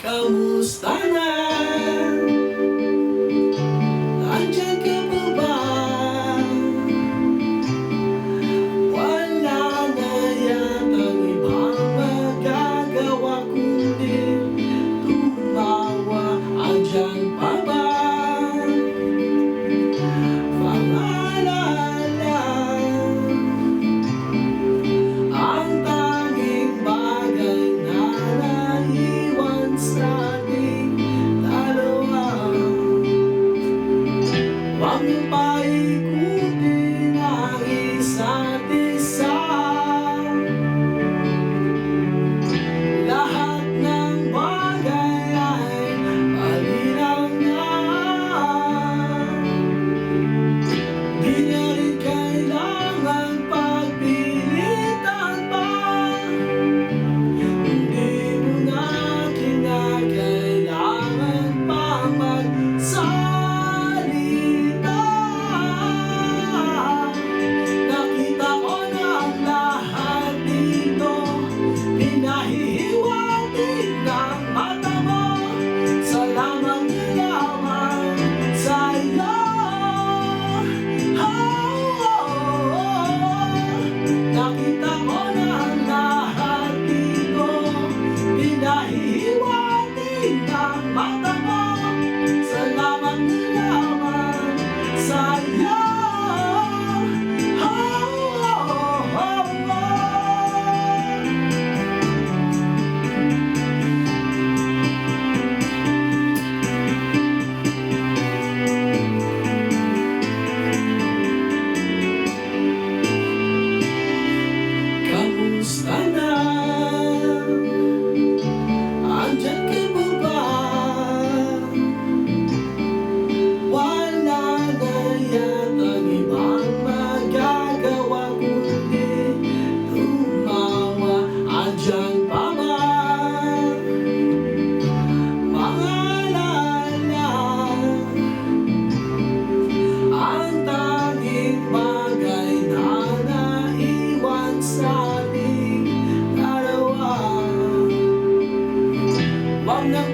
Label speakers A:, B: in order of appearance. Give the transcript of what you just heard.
A: Kamusta na? Nandiyan ka pa ba? Wala na yatang ibang magagawa kundi tumawa. Andiyan pa ba? Paalala ang tanging bagay na naiwan sa ating dalawa. Huwag niyong paikutin ang isa't isa. Lahat ng bagay ay malinaw na. Di na rin kailangan pagpilitan pa. Hindi mo na kinakailangan pa magsalita. Nakita ko na ang lahat dito, pinahihiwatig ng mata mo. Salamat na lamang sa'yo. Nakita ko na ang lahat dito, pinahihiwatig ng mata mo. Salamat na lamang sa'yo. Kamusta na? Andiyan ka pa ba? Wala na yatang ibang magagawa kundi tumawa. Andiyan pa ba? Maalala ang tanging bagay na naiwan sa ating dalawa. Huwag nang